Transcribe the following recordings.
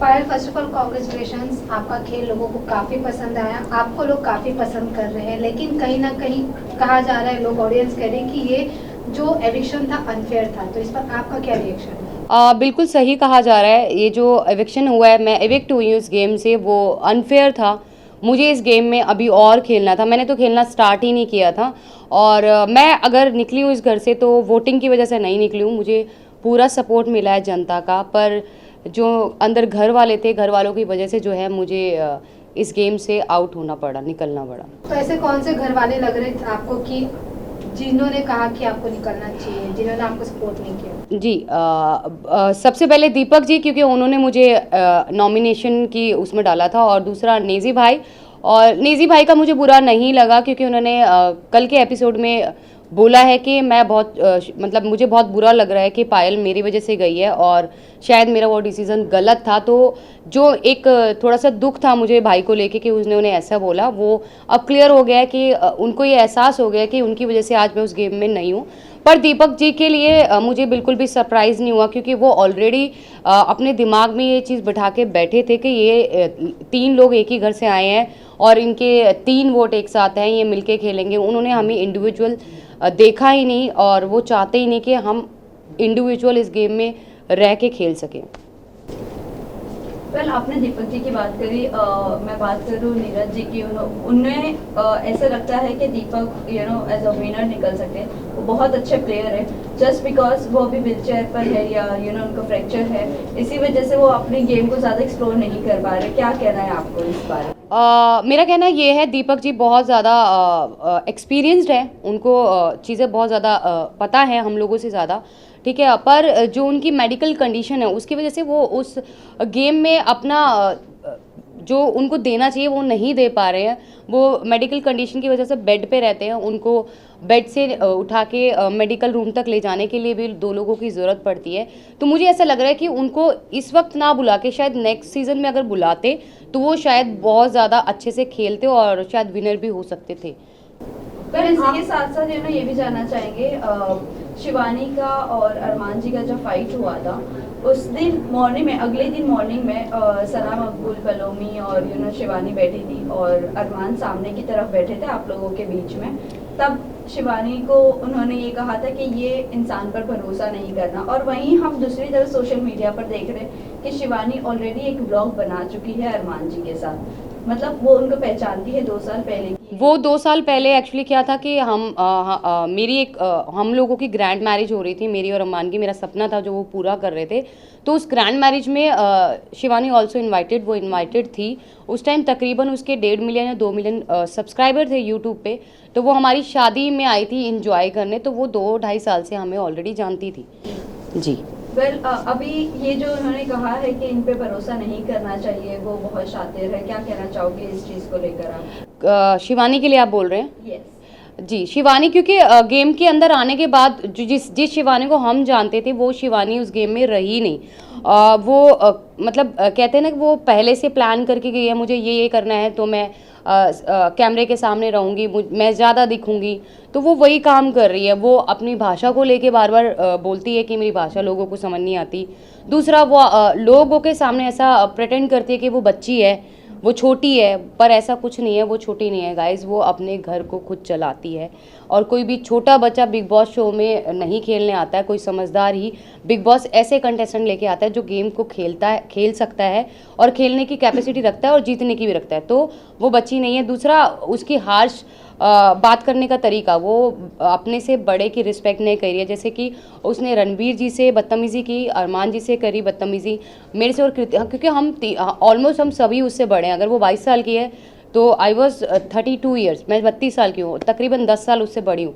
Payal, first of all congratulations, आपका खेल लोगों को काफ़ी पसंद आया, आपको लोग काफ़ी पसंद कर रहे हैं, लेकिन कहीं ना कहीं कहा जा रहा है, लोग ऑडियंस कह रहे हैं कि ये जो एविक्शन था अनफेयर था, तो इस पर आपका क्या रिएक्शन है? बिल्कुल सही कहा जा रहा है। ये जो एविक्शन हुआ है, मैं एविक्ट हुई हूँ इस गेम से, वो अनफेयर था। मुझे इस गेम में अभी और खेलना था, मैंने तो खेलना स्टार्ट ही नहीं किया था। और मैं अगर निकली हूँ इस घर से तो वोटिंग की वजह से नहीं निकली हूँ। मुझे पूरा सपोर्ट मिला है जनता का, पर जो अंदर घर वाले थे, घर वालों की वजह से जो है मुझे इस गेम से आउट होना पड़ा, निकलना पड़ा। तो ऐसे कौन से घर वाले लग रहे थे आपको कि जिन्होंने कहा कि आपको निकलना चाहिए, जिन्होंने आपको सपोर्ट नहीं किया? जी, सबसे पहले दीपक जी, क्योंकि उन्होंने मुझे नॉमिनेशन की उसमें डाला था, और दूसरा नेजी भाई। और नेजी भाई का मुझे बुरा नहीं लगा, क्योंकि उन्होंने कल के एपिसोड में बोला है कि मैं बहुत मतलब मुझे बहुत बुरा लग रहा है कि पायल मेरी वजह से गई है, और शायद मेरा वो डिसीज़न गलत था। तो जो एक थोड़ा सा दुख था मुझे भाई को लेके कि उसने उन्हें ऐसा बोला, वो अब क्लियर हो गया है कि उनको ये एहसास हो गया कि उनकी वजह से आज मैं उस गेम में नहीं हूँ। पर दीपक जी के लिए मुझे बिल्कुल भी सरप्राइज़ नहीं हुआ, क्योंकि वो ऑलरेडी अपने दिमाग में ये चीज़ बिठा के बैठे थे कि ये 3 लोग एक ही घर से आए हैं और इनके 3 वोट एक साथ हैं, ये मिलके खेलेंगे। उन्होंने हमें इंडिविजुअल देखा ही नहीं, और वो चाहते ही नहीं कि हम इंडिविजुअल इस गेम में रह के खेल सकें। वेल, आपने दीपक जी की बात करी, मैं बात करूँ नीरज जी की। उन्हें ऐसा लगता है कि दीपक एज अ विनर निकल सकते हैं। वो बहुत अच्छे प्लेयर है, जस्ट बिकॉज वो अभी व्हील चेयर पर है या उनका फ्रैक्चर है, इसी वजह से वो अपनी गेम को ज़्यादा एक्सप्लोर नहीं कर पा रहे। क्या कहना है आपको इस बारे में? मेरा कहना ये है, दीपक जी बहुत ज़्यादा एक्सपीरियंस्ड है, उनको चीज़ें बहुत ज़्यादा पता है हम लोगों से ज़्यादा, ठीक है। पर जो उनकी मेडिकल कंडीशन है उसकी वजह से वो उस गेम में अपना जो उनको देना चाहिए वो नहीं दे पा रहे हैं। वो मेडिकल कंडीशन की वजह से बेड पे रहते हैं, उनको बेड से उठा के मेडिकल रूम तक ले जाने के लिए भी 2 लोगों की ज़रूरत पड़ती है। तो मुझे ऐसा लग रहा है कि उनको इस वक्त ना बुला के शायद नेक्स्ट सीज़न में अगर बुलाते तो वो शायद बहुत ज़्यादा अच्छे से खेलते और शायद विनर भी हो सकते थे। पर इसी के साथ साथ ये भी जानना चाहेंगे, शिवानी का और अरमान जी का जो फाइट हुआ था, उस दिन मॉर्निंग में, अगले दिन मॉर्निंग में सना मकबूल, पलोमी और शिवानी बैठी थी और अरमान सामने की तरफ बैठे थे आप लोगों के बीच में। तब शिवानी को उन्होंने ये कहा था कि ये इंसान पर भरोसा नहीं करना, और वहीं हम दूसरी तरफ सोशल मीडिया पर देख रहे हैं कि शिवानी ऑलरेडी एक व्लॉग बना चुकी है अरमान जी के साथ। मतलब वो उनको पहचानती है 2 साल पहले की। वो 2 साल पहले एक्चुअली क्या था कि मेरी एक हम लोगों की ग्रैंड मैरिज हो रही थी, मेरी और अम्मान की। मेरा सपना था जो वो पूरा कर रहे थे, तो उस ग्रैंड मैरिज में शिवानी ऑल्सो इनवाइटेड, वो इनवाइटेड थी। उस टाइम तकरीबन उसके 1.5 मिलियन या 2 मिलियन सब्सक्राइबर थे यूट्यूब पे। तो वो हमारी शादी में आई थी इंजॉय करने, तो वो 2-2.5 साल से हमें ऑलरेडी जानती थी जी। वेल, अभी ये जो उन्होंने कहा है कि इन पे भरोसा नहीं करना चाहिए, वो बहुत शातिर है, क्या कहना चाहोगे इस चीज़ को लेकर आप? शिवानी के लिए आप बोल रहे हैं? यस जी, शिवानी, क्योंकि गेम के अंदर आने के बाद जिस शिवानी को हम जानते थे वो शिवानी उस गेम में रही नहीं। वो मतलब कहते हैं ना कि वो पहले से प्लान करके गई है, मुझे ये करना है तो मैं कैमरे के सामने रहूँगी, मैं ज़्यादा दिखूँगी, तो वो वही काम कर रही है। वो अपनी भाषा को लेके बार बार बोलती है कि मेरी भाषा लोगों को समझ नहीं आती। दूसरा, वो लोगों के सामने ऐसा प्रेटेंड करती है कि वो बच्ची है, वो छोटी है, पर ऐसा कुछ नहीं है, वो छोटी नहीं है गाइस। वो अपने घर को खुद चलाती है, और कोई भी छोटा बच्चा बिग बॉस शो में नहीं खेलने आता है, कोई समझदार ही बिग बॉस ऐसे कंटेस्टेंट लेके आता है जो गेम को खेल सकता है और खेलने की कैपेसिटी रखता है और जीतने की भी रखता है। तो वो बच्ची नहीं है। दूसरा, उसकी हार्श बात करने का तरीका, वो अपने से बड़े की रिस्पेक्ट नहीं कर रही है। जैसे कि उसने रणवीर जी से बदतमीज़ी की, अरमान जी से करी बदतमीज़ी, मेरे से और क्योंकि हम ऑलमोस्ट हम सभी उससे बड़े हैं। अगर वो 22 साल की है तो आई वॉज 32 ईयर्स, मैं 32 साल की हूँ, तकरीबन 10 साल उससे बड़ी हूँ।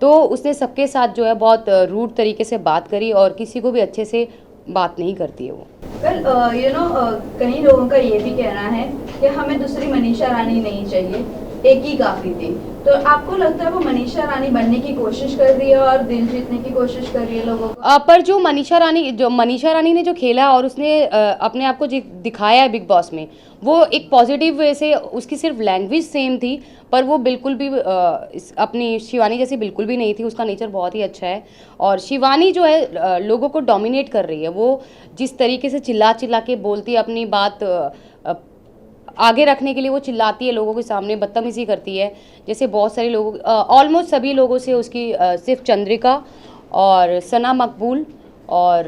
तो उसने सबके साथ जो है बहुत रूड तरीके से बात करी, और किसी को भी अच्छे से बात नहीं करती है वो। वेल, कई लोगों का ये भी कहना है कि हमें दूसरी मनीषा रानी नहीं चाहिए, एक ही काफ़ी थी। तो आपको लगता है वो मनीषा रानी बनने की कोशिश कर रही है और दिल जीतने की कोशिश कर रही है लोगों को? पर जो मनीषा रानी ने जो खेला और उसने अपने आप को दिखाया है बिग बॉस में, वो एक पॉजिटिव वे से, उसकी सिर्फ लैंग्वेज सेम थी पर वो बिल्कुल भी अपनी शिवानी जैसी बिल्कुल भी नहीं थी। उसका नेचर बहुत ही अच्छा है और शिवानी जो है लोगों को डोमिनेट कर रही है। वो जिस तरीके से चिल्ला चिल्ला के बोलती है, अपनी बात आगे रखने के लिए वो चिल्लाती है, लोगों के सामने बदतमीजी करती है। जैसे बहुत सारे लोगों, ऑलमोस्ट सभी लोगों से उसकी सिर्फ चंद्रिका और सना मकबूल और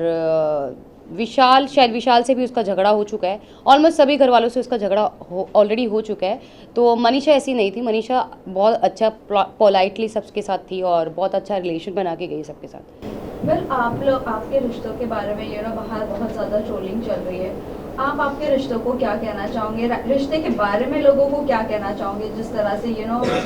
विशाल, शायद विशाल से भी उसका झगड़ा हो चुका है। ऑलमोस्ट सभी घर वालों से उसका झगड़ा ऑलरेडी हो चुका है। तो मनीषा ऐसी नहीं थी। मनीषा बहुत अच्छा पोलाइटली सबके साथ थी और बहुत अच्छा रिलेशन बना के गई सबके साथ। वेल, आप लोग आपके रिश्तों के बारे में बाहर बहुत ज़्यादा ट्रोलिंग चल रही है। आप आपके रिश्तों को क्या कहना चाहोगे? रिश्ते के बारे में लोगों को क्या कहना चाहोगे जिस तरह से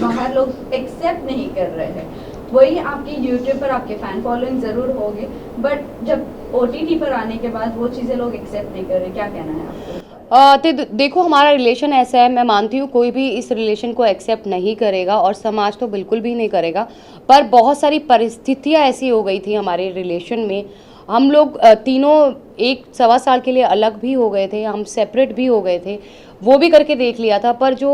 बाहर लोग एक्सेप्ट नहीं कर रहे हैं? वही आपकी यूट्यूब पर आपके फैन फॉलोइंग ज़रूर होगी, बट जब OTT पर आने के बाद वो चीज़ें लोग एक्सेप्ट नहीं कर रहे, क्या कहना है आपको? तो देखो, हमारा रिलेशन ऐसा है, मैं मानती हूँ कोई भी इस रिलेशन को एक्सेप्ट नहीं करेगा और समाज तो बिल्कुल भी नहीं करेगा। पर बहुत सारी परिस्थितियाँ ऐसी हो गई थी हमारे रिलेशन में। हम लोग तीनों 1-1.25 साल के लिए अलग भी हो गए थे, हम सेपरेट भी हो गए थे, वो भी करके देख लिया था। पर जो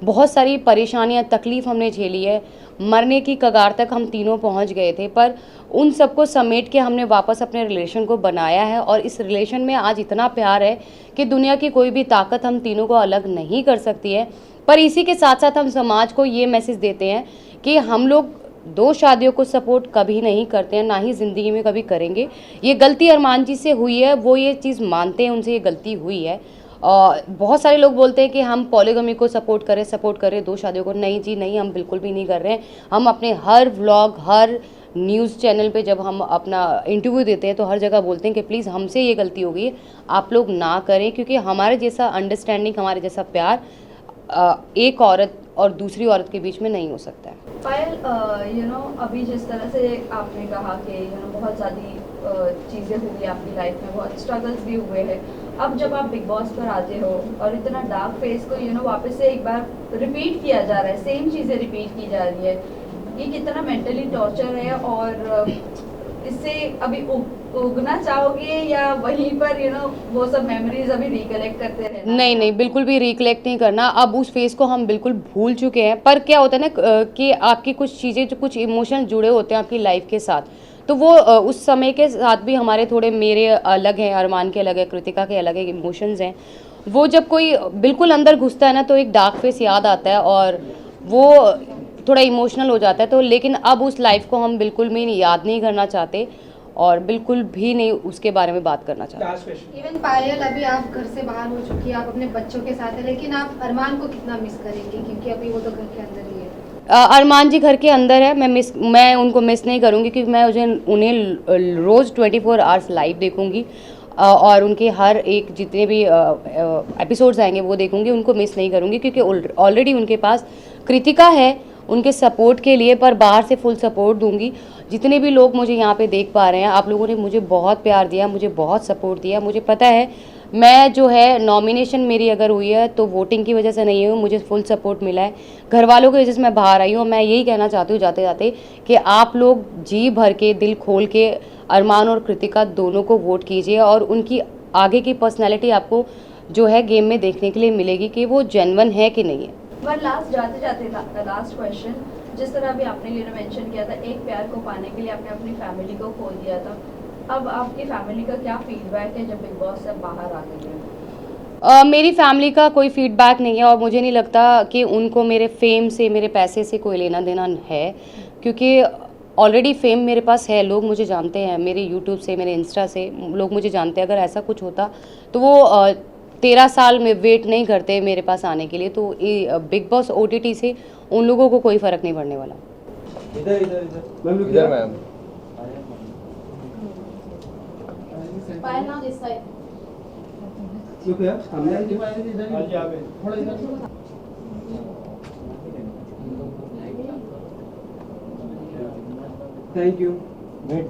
बहुत सारी परेशानियाँ, तकलीफ़ हमने झेली है, मरने की कगार तक हम तीनों पहुंच गए थे। पर उन सबको समेट के हमने वापस अपने रिलेशन को बनाया है और इस रिलेशन में आज इतना प्यार है कि दुनिया की कोई भी ताकत हम तीनों को अलग नहीं कर सकती है। पर इसी के साथ साथ हम समाज को ये मैसेज देते हैं कि हम लोग 2 शादियों को सपोर्ट कभी नहीं करते हैं, ना ही ज़िंदगी में कभी करेंगे। ये गलती अरमान जी से हुई है, वो ये चीज़ मानते हैं, उनसे ये गलती हुई है। बहुत सारे लोग बोलते हैं कि हम पॉलीगमी को सपोर्ट करें 2 शादियों को। नहीं जी नहीं, हम बिल्कुल भी नहीं कर रहे हैं। हम अपने हर व्लॉग, हर न्यूज़ चैनल पे जब हम अपना इंटरव्यू देते हैं तो हर जगह बोलते हैं कि प्लीज़ हमसे ये गलती हो गई है, आप लोग ना करें, क्योंकि हमारे जैसा अंडरस्टैंडिंग, हमारे जैसा प्यार एक औरत और दूसरी औरत के बीच में नहीं हो सकता है। पायल, अभी जिस तरह से आपने कहा कि बहुत ज़्यादा चीज़ें हुई आपकी लाइफ में, बहुत स्ट्रगल्स भी हुए हैं। अब जब आप बिग बॉस पर आते हो और इतना डार्क फेस को वापस से एक बार रिपीट किया जा रहा है, सेम चीज़ें रिपीट की जा रही है, ये कितना मेंटली टॉर्चर है? और इससे अभी उगना चाहोगे या वहीं पर वो सब मेमोरीज अभी रिकलेक्ट करते रहना? नहीं, बिल्कुल भी रिकलेक्ट नहीं करना। अब उस फेज़ को हम बिल्कुल भूल चुके हैं। पर क्या होता है ना कि आपकी कुछ चीज़ें, जो कुछ इमोशन जुड़े होते हैं आपकी लाइफ के साथ, तो वो उस समय के साथ भी हमारे थोड़े, मेरे अलग हैं, अरमान के अलग है, कृतिका के अलग है, इमोशंस हैं। वो जब कोई बिल्कुल अंदर घुसता है ना तो एक डार्क फेस याद आता है और वो थोड़ा इमोशनल हो जाता है। तो लेकिन अब उस लाइफ को हम बिल्कुल भी याद नहीं करना चाहते और बिल्कुल भी नहीं उसके बारे में बात करना चाहते। इवन पायल, अभी आप घर से बाहर हो चुकी है, आप अपने बच्चों के साथ है, लेकिन आप अरमान को कितना मिस करेंगे? क्योंकि अभी वो तो घर के अंदर ही है। अरमान जी घर के अंदर है, मैं उनको मिस नहीं करूँगी क्योंकि मैं उन्हें रोज़ 24 आवर्स लाइव देखूँगी और उनके हर एक जितने भी एपिसोड्स आएंगे वो देखूँगी। उनको मिस नहीं करूँगी क्योंकि ऑलरेडी उनके पास कृतिका है उनके सपोर्ट के लिए, पर बाहर से फुल सपोर्ट दूंगी। जितने भी लोग मुझे यहाँ पे देख पा रहे हैं, आप लोगों ने मुझे बहुत प्यार दिया, मुझे बहुत सपोर्ट दिया। मुझे पता है मैं जो है, नॉमिनेशन मेरी अगर हुई है तो वोटिंग की वजह से नहीं हुई, मुझे फुल सपोर्ट मिला है घर वालों की वजह से मैं बाहर आई हूँ। मैं यही कहना चाहती हूँ जाते जाते कि आप लोग जी भर के, दिल खोल के अरमान और कृतिका दोनों को वोट कीजिए और उनकी आगे की पर्सनैलिटी आपको जो है गेम में देखने के लिए मिलेगी कि वो जेन्युइन है कि नहीं है। लास्ट जाते जाते लास्ट क्वेश्चन, जिस तरह अभी आपने मेंशन किया था, एक प्यार को पाने के लिए आपने अपनी फैमिली को खो दिया था। अब आपकी फैमिली का क्या फीडबैक है जब बिग बॉस से बाहर आ गई है? मेरी फैमिली का कोई फीडबैक नहीं है और मुझे नहीं लगता कि उनको मेरे फेम से, मेरे पैसे से कोई लेना देना है, क्योंकि ऑलरेडी फेम मेरे पास है। लोग मुझे जानते हैं, मेरे यूट्यूब से, मेरे इंस्टा से लोग मुझे जानते हैं। अगर ऐसा कुछ होता तो वो 13 साल में वेट नहीं करते मेरे पास आने के लिए। तो बिग बॉस OTT से उन लोगों को कोई फ़र्क नहीं पड़ने वाला। इधर ma'am. Payal now this side. Thank you. Wait